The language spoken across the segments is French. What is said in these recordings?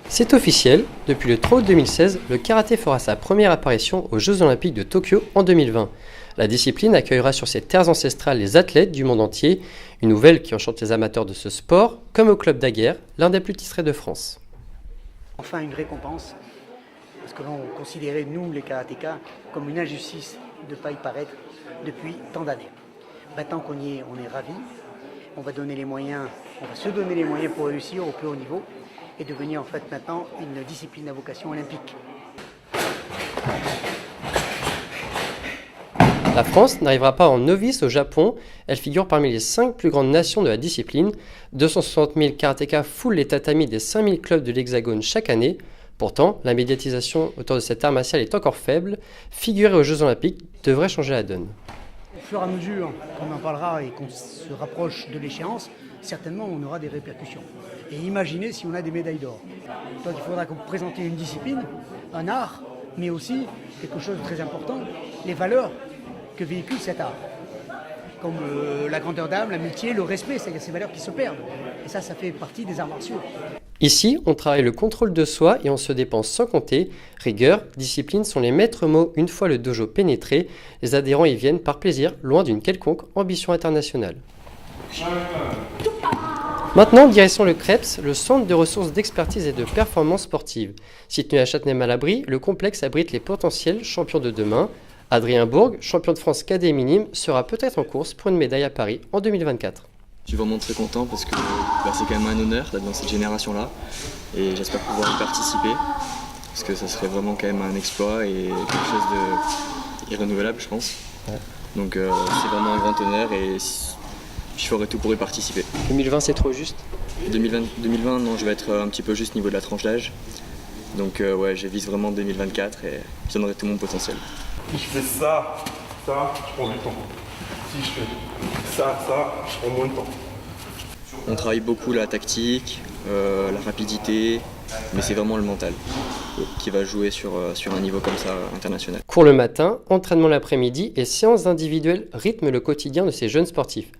C'est officiel, depuis le 3 août 2016, le karaté fera sa première apparition aux Jeux Olympiques de Tokyo en 2020. La discipline accueillera sur ses terres ancestrales les athlètes du monde entier, une nouvelle qui enchante les amateurs de ce sport, comme au club d'Aguerre, l'un des plus titrés de France. Enfin une récompense, parce que l'on considérait, nous les karatékas, comme une injustice de ne pas y paraître depuis tant d'années. Maintenant qu'on y est, on est ravis, on va se donner les moyens pour réussir au plus haut niveau et devenir en fait maintenant une discipline à vocation olympique. La France n'arrivera pas en novice au Japon, elle figure parmi les 5 plus grandes nations de la discipline. 260 000 karatékas foulent les tatamis des 5 000 clubs de l'Hexagone chaque année. Pourtant, la médiatisation autour de cet art martial est encore faible. Figurer aux Jeux Olympiques devrait changer la donne. Au fur et à mesure qu'on en parlera et qu'on se rapproche de l'échéance, certainement on aura des répercussions. Et imaginez si on a des médailles d'or. Donc il faudra présenter une discipline, un art, mais aussi quelque chose de très important, les valeurs que véhicule cet art. Comme la grandeur d'âme, l'amitié, le respect, c'est ces valeurs qui se perdent. Et ça fait partie des arts martiaux. Ici, on travaille le contrôle de soi et on se dépense sans compter. Rigueur, discipline sont les maîtres mots une fois le dojo pénétré. Les adhérents y viennent par plaisir, loin d'une quelconque ambition internationale. Maintenant, direction le CREPS, le centre de ressources d'expertise et de performance sportive. Situé à Châtenay-Malabry, le complexe abrite les potentiels champions de demain. Adrien Bourg, champion de France cadet minime, sera peut-être en course pour une médaille à Paris en 2024. Je suis vraiment très content parce que c'est quand même un honneur d'être dans cette génération-là et j'espère pouvoir y participer parce que ça serait vraiment quand même un exploit et quelque chose d'irrenouvelable, je pense. Ouais. Donc c'est vraiment un grand honneur et je ferai tout pour y participer. 2020 c'est trop juste? 2020 non, je vais être un petit peu juste au niveau de la tranche d'âge. Donc ouais, je vise vraiment 2024 et je donnerai tout mon potentiel. Si je fais ça, je prends du temps. Si je fais ça, je prends moins de temps. On travaille beaucoup la tactique, la rapidité, mais c'est vraiment le mental qui va jouer sur un niveau comme ça international. Cours le matin, entraînement l'après-midi et séances individuelles rythment le quotidien de ces jeunes sportifs.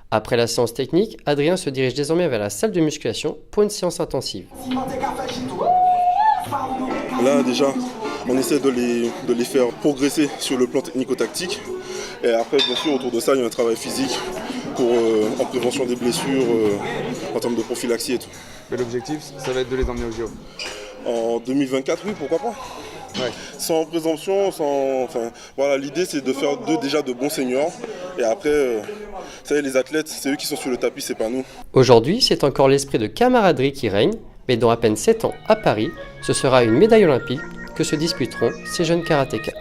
Après la séance technique, Adrien se dirige désormais vers la salle de musculation pour une séance intensive. Là déjà, on essaie de les faire progresser sur le plan technico-tactique. Et après, bien sûr, autour de ça, il y a un travail physique en prévention des blessures, en termes de prophylaxie et tout. Mais l'objectif, ça va être de les emmener au JO. En 2024, oui, pourquoi pas. Ouais. Sans présomption, voilà, l'idée c'est de faire déjà de bons seniors. Et après, vous savez, les athlètes, c'est eux qui sont sur le tapis, c'est pas nous. Aujourd'hui, c'est encore l'esprit de camaraderie qui règne, mais dans à peine 7 ans à Paris, ce sera une médaille olympique que se disputeront ces jeunes karatékas.